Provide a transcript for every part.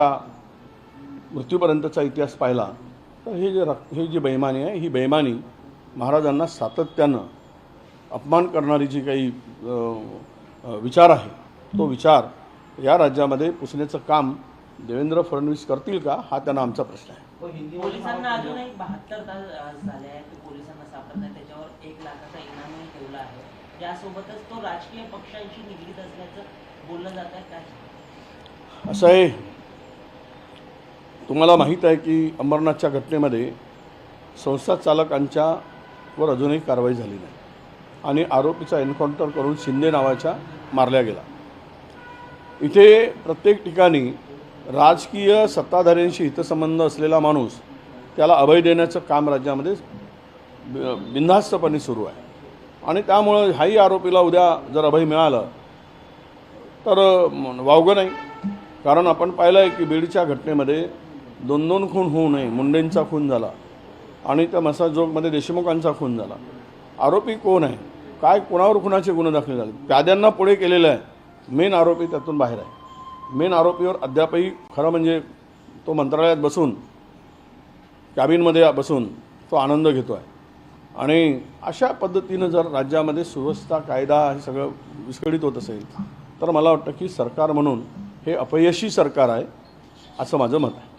मृत्यूपर्यंतचा इतिहास पाहिला तर हे जी बेईमानी आहे, ही बेईमानी महाराजांना सातत्यानं अपमान करणारी जी काही विचार आहे, तो विचार या राज्यामध्ये पुसण्याचं काम देवेंद्र फडणवीस करतील का, हा त्यांना आमचा प्रश्न आहे. पोलिसांना अजूनही 72 तास झाले आहेत, पोलिसांना सापडत नाही. त्याच्यावर 1 लाखाचा इनामही ठेवला आहे. यासोबतच तो राजकीय पक्षांशी निगडीत असल्याचं बोललं जात आहे. काय असं आहे, तुम्हाला माहीत आहे की अंबरनाथच्या घटनेमध्ये संस्था चालकांच्यावर अजूनही कारवाई झाली नाही आणि आरोपीचा एन्काउंटर करून शिंदे नावाच्या मारल्या गेला. इथे प्रत्येक ठिकाणी राजकीय सत्ताधाऱ्यांशी हितसंबंध असलेला माणूस त्याला अभय देण्याचं काम राज्यामध्ये बिनधास्तपणे सुरू आहे आणि त्यामुळं हाही आरोपीला उद्या जर अभय मिळालं तर वावगं नाही. कारण आपण पाहिलं आहे की बीडच्या घटनेमध्ये 2 खून होऊ नये, मुंडेंचा खून झाला आणि त्या मसाजोगमध्ये देशमुखांचा खून झाला. आरोपी कोण आहे, काय, कोणावर खुनाचे गुन्हे दाखल झाले, प्याद्यांना पुढे केलेलं आहे. मेन आरोपी त्यातून बाहेर आहे. मेन आरोपीवर अद्यापही खरं म्हणजे तो मंत्रालयात बसून, कॅबिनमध्ये बसून तो आनंद घेतो आहे. आणि अशा पद्धतीनं जर राज्यामध्ये सुव्यवस्था, कायदा हे सगळं विस्कळीत होत असेल तर मला वाटतं की सरकार म्हणून हे अपयशी सरकार आहे असं माझं मत आहे.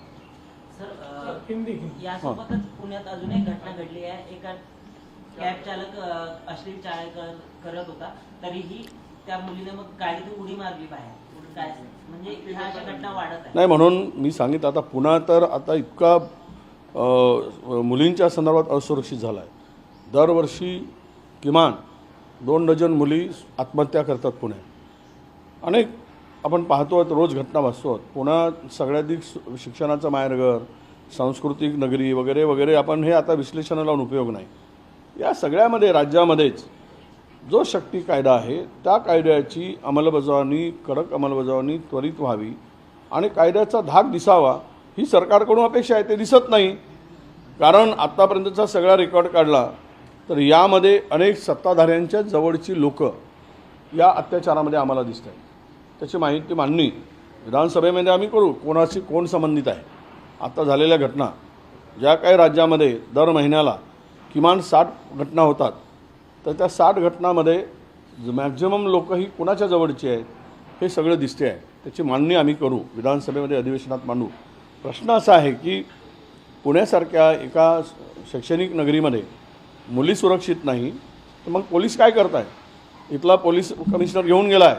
यासोबतच पुण्यात अजून एक घटना घडली आहे. एका कॅब चालक अश्लील चाळण करत होता, तरीही त्या मुलीने मग गाडीतून उडी मारली बाहेर. काय म्हणजे ह्या अशा घटना वाढत आहे. नाही, म्हणून मी सांगितलं, आता पुन्हा तर आता इतका मुलींच्या संदर्भात असुरक्षित झाला आहे. दरवर्षी किमान 2 डझन मुली आत्महत्या करतात पुण्यात. अनेक आपण पाहतो, रोज घटना वाचतो. पुन्हा सगळ्याधिक शिक्षणाचं माहेरघर, सांस्कृतिक नगरी वगैरे वगैरे, आपण हे आता विश्लेषणाला लावून उपयोग नाही. या सगळ्यामध्ये राज्यामध्येच जो शक्ती कायदा आहे त्या कायद्याची अंमलबजावणी, कडक अंमलबजावणी त्वरित व्हावी आणि कायद्याचा धाक दिसावा ही सरकारकडून अपेक्षा आहे. ते दिसत नाही. कारण आत्तापर्यंतचा सगळा रेकॉर्ड काढला तर यामध्ये अनेक सत्ताधाऱ्यांच्या जवळची लोक या अत्याचारामध्ये आम्हाला दिसत आहेत. त्याची माहिती मांडणी विधानसभेमध्ये आम्ही करू, कोणाशी कोण संबंधित आहे. आता झालेल्या घटना, ज्या काही राज्यामध्ये दर महिन्याला किमान 60 घटना होतात, तर त्या 60 घटनामध्ये मॅक्झिमम लोक ही कुणाच्या जवळची आहेत हे सगळं दिसते आहे. त्याची मांडणी आम्ही करू, विधानसभेमध्ये अधिवेशनात मांडू. प्रश्न असा आहे की पुण्यासारख्या एका शैक्षणिक नगरीमध्ये मुली सुरक्षित नाही तर मग पोलीस काय करत आहे. इथला पोलीस कमिशनर घेऊन गेला आहे,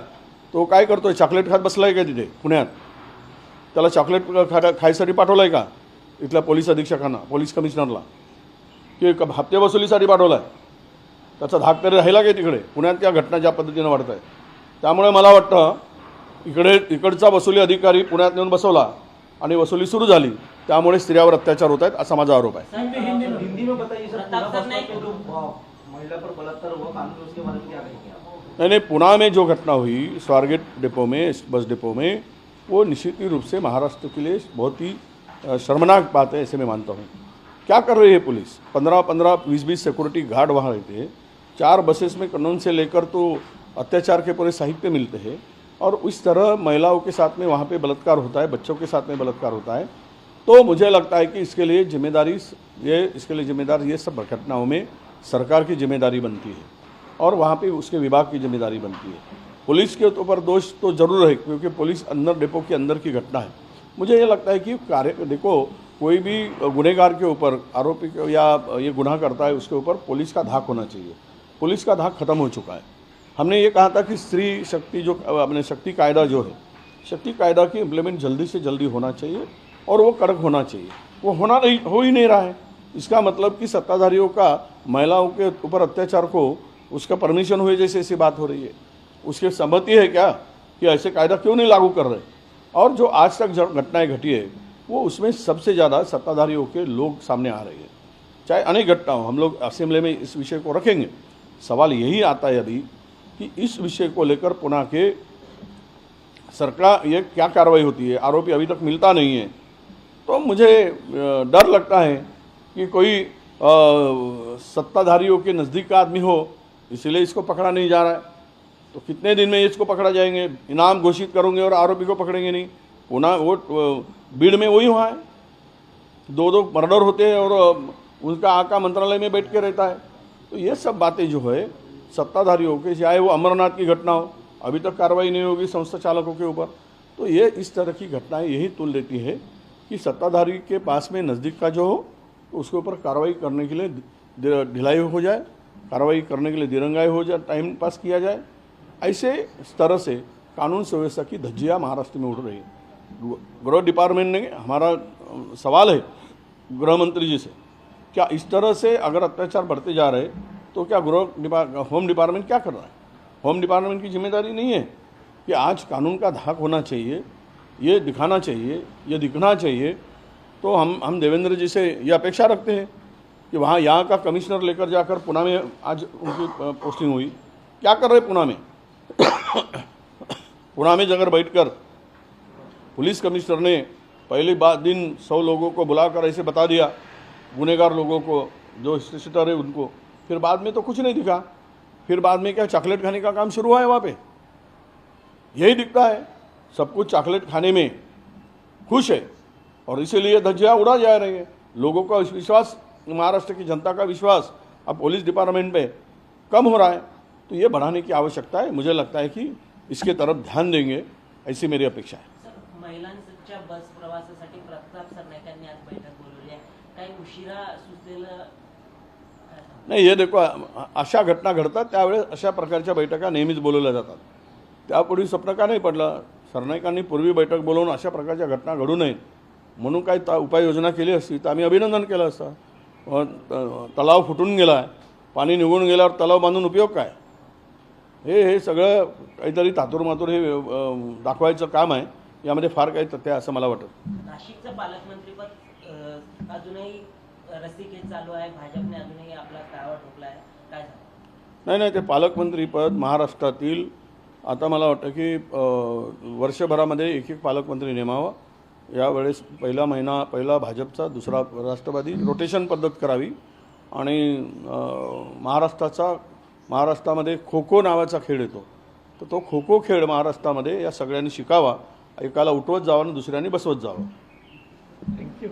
तो काय करतो आहे, चॉकलेट खात बसला आहे का तिथे पुण्यात? त्याला चॉकलेट खायसाठी पाठवलं आहे का इथल्या पोलीस अधीक्षकांना, पोलीस कमिशनरला, की हप्ते वसुलीसाठी पाठवलं आहे? त्याचा धाक तरी राहिला काय तिकडे? पुण्यात त्या घटना ज्या पद्धतीनं वाढत आहे, त्यामुळे मला वाटतं इकडचा वसुली अधिकारी पुण्यात नेऊन बसवला आणि वसुली सुरू झाली, त्यामुळे स्त्रियावर अत्याचार होत आहेत असा माझा आरोप आहे. नहीं, पुणे में जो घटना हुई स्वारगेट डिपो में, बस डिपो में, वो निश्चित रूप से महाराष्ट्र के लिए बहुत ही शर्मनाक बात है, ऐसे मैं मानता हूँ. क्या कर रही है पुलिस? 15-15, 20-20 सिक्योरिटी गार्ड वहाँ रहते हैं. 4 बसेस में कानून से लेकर तो अत्याचार के पूरे साहित्य मिलते हैं और इस तरह महिलाओं के साथ में वहाँ पे बलात्कार होता है, बच्चों के साथ में बलात्कार होता है. तो मुझे लगता है कि इसके लिए जिम्मेदार ये सब घटनाओं में सरकार की जिम्मेदारी बनती है और वहाँ पे उसके विभाग की जिम्मेदारी बनती है. पुलिस के ऊपर दोष तो ज़रूर है क्योंकि पुलिस अंदर डिपो के अंदर की घटना है. मुझे ये लगता है कि देखो, कोई भी गुनहगार के ऊपर, आरोपी को या ये गुनाह करता है उसके ऊपर पुलिस का धाक होना चाहिए. पुलिस का धाक खत्म हो चुका है. हमने ये कहा था कि स्त्री शक्ति जो अपने शक्ति कायदा जो है, शक्ति कायदा की इम्प्लीमेंट जल्दी से जल्दी होना चाहिए और वो कड़क होना चाहिए. वो हो ही नहीं रहा है. इसका मतलब कि सत्ताधारियों का महिलाओं के ऊपर अत्याचार को उसका परमिशन हुए जैसे ऐसी बात हो रही है. उसकी सहमति है क्या कि ऐसे कायदा क्यों नहीं लागू कर रहे? और जो आज तक घटनाएं घटी है वो उसमें सबसे ज़्यादा सत्ताधारियों के लोग सामने आ रहे हैं. चाहे अनेक घटना हो, हम लोग असेंबली में इस विषय को रखेंगे. सवाल यही आता है अभी कि इस विषय को लेकर पुणे के सरकार ये क्या कार्रवाई होती है. आरोपी अभी तक मिलता नहीं है. तो मुझे डर लगता है कि कोई सत्ताधारियों के नज़दीक का आदमी हो, इसलिए इसको पकड़ा नहीं जा रहा है. तो कितने दिन में इसको पकड़ा जाएंगे? इनाम घोषित करोगे और आरोपी को पकड़ेंगे नहीं. पुणे वो बीड़ में वही हुआ है, 2 मर्डर होते हैं और उनका आका मंत्रालय में बैठ के रहता है। तो ये सब बातें जो है सत्ताधारियों के, चाहे वो अमरनाथ की घटना हो, अभी तक कार्रवाई नहीं होगी संस्था चालकों के ऊपर, तो ये इस तरह की घटनाएं यही तुल देती है कि सत्ताधारी के पास में नज़दीक का जो हो तो उसके ऊपर कार्रवाई करने के लिए ढिलाई हो जाए, कार्रवाई करने के लिए दिरंगाई हो जाए, टाइम पास किया जाए। ऐसे इस तरह से कानून व्यवस्था की धज्जियाँ महाराष्ट्र में उड़ रही है। गृह डिपार्टमेंट ने, हमारा सवाल है गृह मंत्री जी से, क्या इस तरह से अगर अत्याचार बढ़ते जा रहे तो क्या होम डिपार्टमेंट क्या कर रहा है? होम डिपार्टमेंट की जिम्मेदारी नहीं है कि आज कानून का धाक होना चाहिए, ये दिखाना चाहिए, ये दिखना चाहिए। तो हम देवेंद्र जी से ये अपेक्षा रखते हैं कि वहाँ यहाँ का कमिश्नर लेकर जाकर पुणे में आज उनकी पोस्टिंग हुई, क्या कर रहे पुणे में? पुणे में अगर बैठकर पुलिस कमिश्नर ने पहली दिन 100 लोगों को बुलाकर ऐसे बता दिया, गुनहगार लोगों को, जो हिस्ट्रीशीटर है उनको, फिर बाद में तो कुछ नहीं दिखा। फिर बाद में क्या चॉकलेट खाने का काम शुरू हुआ है वहाँ पे? यही दिखता है, सब कुछ चॉकलेट खाने में खुश है और इसीलिए धज्जियाँ उड़ा जा रही है। लोगों का विश्वास, महाराष्ट्र की जनता का विश्वास अब पुलिस डिपार्टमेंट पे कम हो रहा है। तो ये बढ़ाने की आवश्यकता है। मुझे लगता है कि इसके तरफ ध्यान देंगे, ऐसी मेरी अपेक्षा है। सर, महिलांच्या बस प्रवासासाठी प्रताप सरनाईकांनी आज बैठक बोलवली आहे, काही उशिरा सुचलेलं नाही, हे देखो अशा घटना घडतात त्यावेळेस अशा प्रकारच्या बैठका नेहमीच बोलवल्या जातात। त्यापूर्वी स्वप्न का नाही पडलं? सरनाईकांनी पूर्वी बैठक बोलवून अशा प्रकारच्या घटना घडू नयेत म्हणून काही उपाययोजना केली असती तर आम्ही अभिनंदन केलं असतं। तलाव फुटून गेला आहे, पाणी निघून गेल्यावर तलाव बांधून उपयोग काय? हे सगळं काहीतरी तातूरमातूर हे दाखवायचं काम आहे, यामध्ये फार काही तथ्य आहे असं मला वाटतं। नाशिकचं पालकमंत्रीपद अजूनही रस्सीखेच चालू आहे, भाजपने अजूनही आपला काळवा ठोकला आहे, काय सांगा? नाही, ते पालकमंत्रीपद महाराष्ट्रातील आता मला वाटतं की वर्षभरामध्ये एक पालकमंत्री नेमावा। यावेळेस पहिला भाजपचा, दुसरा राष्ट्रवादी, रोटेशन पद्धत करावी आणि महाराष्ट्रामध्ये खो खो नावाचा खेळ येतो, तर तो खो खो खेळ महाराष्ट्रामध्ये या सगळ्यांनी शिकावा, एकाला उठवत जावं आणि दुसऱ्यांनी बसवत जावं। थँक्यू।